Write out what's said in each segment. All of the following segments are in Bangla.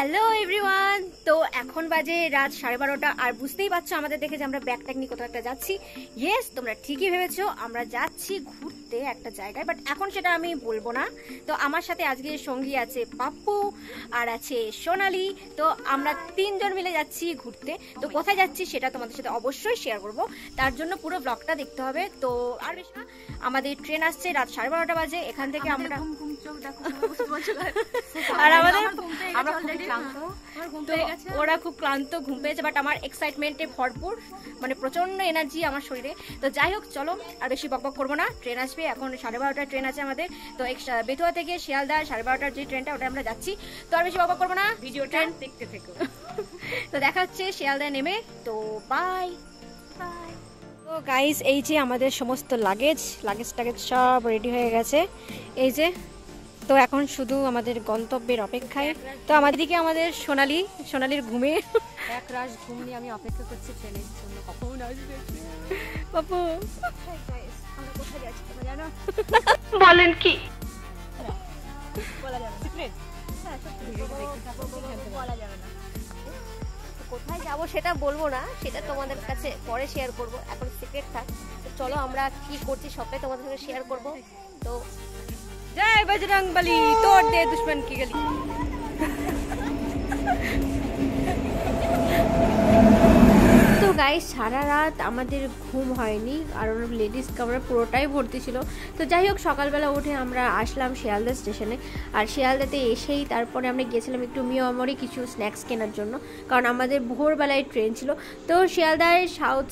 Hello everyone. তো এখন বাজে রাত 12:30 আর বুঝতেই পারছো আমাদের দেখে যে আমরা ব্যাগ ট্যাগ নিয়ে কোথাও একটা যাচ্ছি। ইয়েস, তোমরা ঠিকই ভেবেছো, আমরা যাচ্ছি ঘুরতে একটা জায়গায়, বাট এখন সেটা আমি বলবো না। তো আমার সাথে আজকে সঙ্গী আছে পাপ্পু আর আছে সোনালি। তো আমরা তিনজন মিলে যাচ্ছি ঘুরতে। তো কোথায় যাচ্ছি সেটা তোমাদের সাথে অবশ্যই শেয়ার করবো, তার জন্য পুরো ব্লগটা দেখতে হবে। তো আর বেশি না, আমাদের ট্রেন আসছে রাত 12:30 বাজে। এখান থেকে আমরা আর আমাদের ওরা খুব ক্লান্ত, ঘুম পেয়েছে, বাট আমার এক্সাইটমেন্টে ভরপুর, মানে প্রচন্ড এনার্জি আমার শরীরে। তো যাই হোক, চলো আর বেশি বকবক করবো না। ট্রেন আসবে এখন 12:30 ট্রেন আছে আমাদের। তো বেতুয়া থেকে শিয়ালদা 12:30 যে ট্রেনটা, ওটা আমরা যাচ্ছি। তো আর বেশি বকবক করবো না, ভিডিও ট্রেন দেখতে থেকো। তো দেখা হচ্ছে শিয়ালদায় নেমে। তো বাই বাই। তো গাইস, এই যে আমাদের সমস্ত লাগেজ টাগেজ সব রেডি হয়ে গেছে, এই যে। তো এখন শুধু আমাদের গন্তব্যের অপেক্ষায়। তো আমাদের দিকে আমাদের সোনালির ঘুমে এক রাশ ঘুম নিয়ে আমি অপেক্ষা করছি ট্রেনের জন্য, কখন আসবে বাবু। আমরা কোথায় যাচ্ছি তোমরা জানো? বলেন কি? বলা যাবে সিক্রেট? হ্যাঁ, বলা যাবে না। কোথায় যাব সেটা বলবো না, সেটা তোমাদের কাছে পরে শেয়ার করব, এখন সিক্রেট থাক। তো চলো আমরা কি করছি সবটাই তোমাদের সঙ্গে শেয়ার করব। তো জয় বজরং বলি, তোড় দে দুশ্মন কি গলি। তো গাইস, সারা রাত আমাদের ঘুম হয়নি, কারণ লেডিস কামরা পুরোটাই ভর্তি ছিল। তো যাই হোক, সকালবেলা উঠে আমরা আসলাম শিয়ালদা স্টেশনে। আর শিয়ালদাতে এসেই তারপরে আমরা গেছিলাম একটু মিয়ামরি কিছু স্ন্যাক্স কেনার জন্য, কারণ আমাদের ভোরবেলায় ট্রেন ছিল। তো শিয়ালদার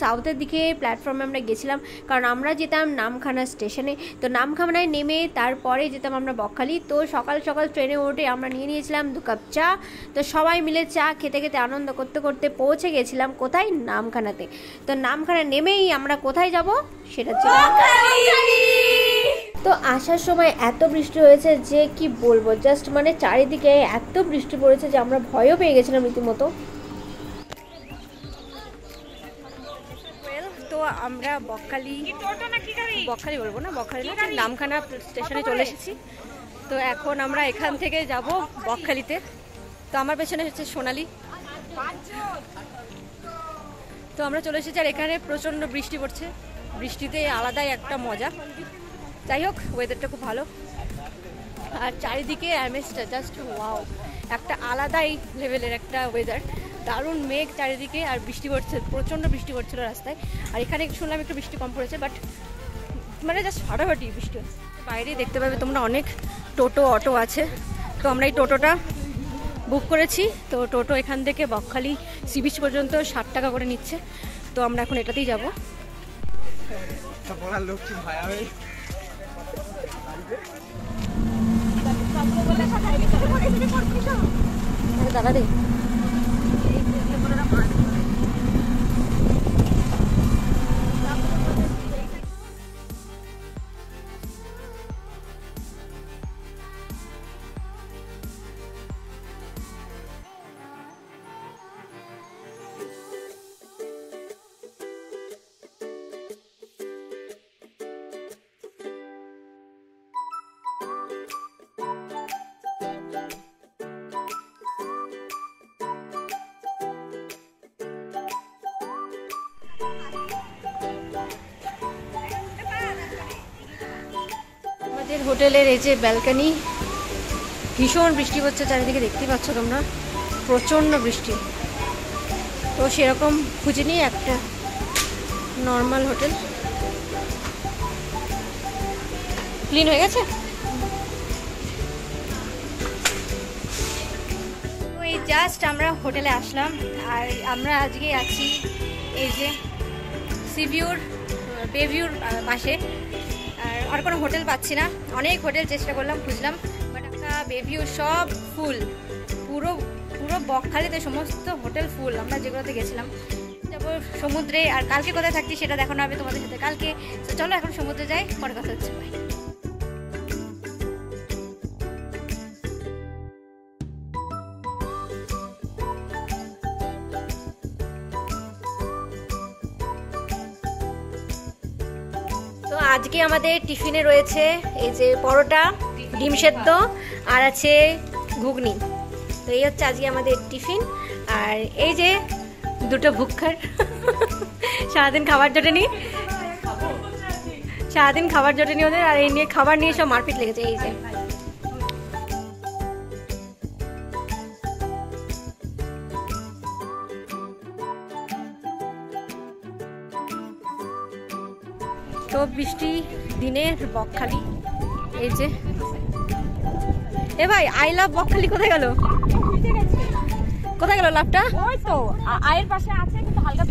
সাউথের দিকে প্ল্যাটফর্মে আমরা গেছিলাম, কারণ আমরা যেতাম নামখানা স্টেশনে। তো নামখানায় নেমে তারপরে যেতাম আমরা বকখালি। তো সকাল সকাল ট্রেনে উঠে আমরা নিয়ে নিয়েছিলাম 2 কাপ চা। তো সবাই মিলে চা খেতে খেতে আনন্দ করতে করতে পৌঁছে গেছিলাম কোথায়? নামখানাতে। তো নামখানা নেমেই আমরা কোথায় যাব সেটা ছিল। তো আসার সময় এত বৃষ্টি হয়েছে যে কি বলবো, জাস্ট মানে চারিদিকে এত বৃষ্টি পড়েছে যে আমরা ভয়ও পেয়ে গেছিলাম রীতিমতো। তো আমরা বকখালি বলবো না, বকখালি নামখানা স্টেশনে চলে এসেছি। তো এখন আমরা এখান থেকে যাব বকখালিতে। তো আমার পেছনে হচ্ছে সোনালি। তো আমরা চলে এসেছি, আর এখানে প্রচণ্ড বৃষ্টি পড়ছে। বৃষ্টিতে আলাদাই একটা মজা। যাই হোক, ওয়েদারটা খুব ভালো, আর চারিদিকে অ্যামেজটা জাস্ট ওয়াও, একটা আলাদাই লেভেলের একটা ওয়েদার। দারুণ মেঘ চারিদিকে, আর বৃষ্টি পড়ছে, প্রচণ্ড বৃষ্টি পড়ছিল রাস্তায়। আর এখানে শুনলাম একটু বৃষ্টি কম পড়েছে, বাট মানে জাস্ট ফাটাফাটি বৃষ্টি হচ্ছে। বাইরে দেখতে পাবে তোমরা অনেক টোটো অটো আছে। তো আমরা এই টোটোটা বুক করেছি। তো টোটো এখান থেকে বকখালি সি বিচ পর্যন্ত 60 টাকা করে নিচ্ছে। তো আমরা এখন এটাতেই যাবো। দাদা দে আমাদের হোটেলের এই যে ব্যালকনি, ভীষণ বৃষ্টি হচ্ছে চারিদিকে, দেখতেই পাচ্ছ তোমরা, প্রচণ্ড বৃষ্টি। তো সেরকম খুঁজিনি একটা নর্মাল হোটেল। ক্লিন হয়ে গেছে। তো এই জাস্ট আমরা হোটেলে আসলাম, আর আমরা আজকে আছি এই যে সিভিউর বেভিউর পাশে। আর কোনো হোটেল পাচ্ছি না, অনেক হোটেল চেষ্টা করলাম, খুঁজলাম, বাট একটা বেভিউ সব ফুল। পুরো বকখালিতে সমস্ত হোটেল ফুল। আমরা যেগুলোতে গেছিলাম, যাবো সমুদ্রে। আর কালকে কোথায় থাকছি সেটা দেখানো হবে তোমাদের সাথে কালকে। তো চলো এখন সমুদ্রে যাই, পরে কথা হচ্ছে। তো আজকে আমাদের টিফিনে রয়েছে এই যে পরোটা, ডিম সেদ্ধ, আর আছে ঘুগনি। তো এই হচ্ছে আজকে আমাদের টিফিন। আর এই যে দুটো ভুক্কার সারাদিন খাবার জোটেনি, সারাদিন খাবার জোটেনি ওদের, আর এই নিয়ে খাবার নিয়ে সব মারপিট লেগেছে। এই যে তো বৃষ্টি দিনের বকখালি, এই যে এ ভাই আই লাভ বকখালি কোথায় গেল, কোথায় গেল লাভটা? ওই তো আয়ের পাশে আছে কিন্তু হালকা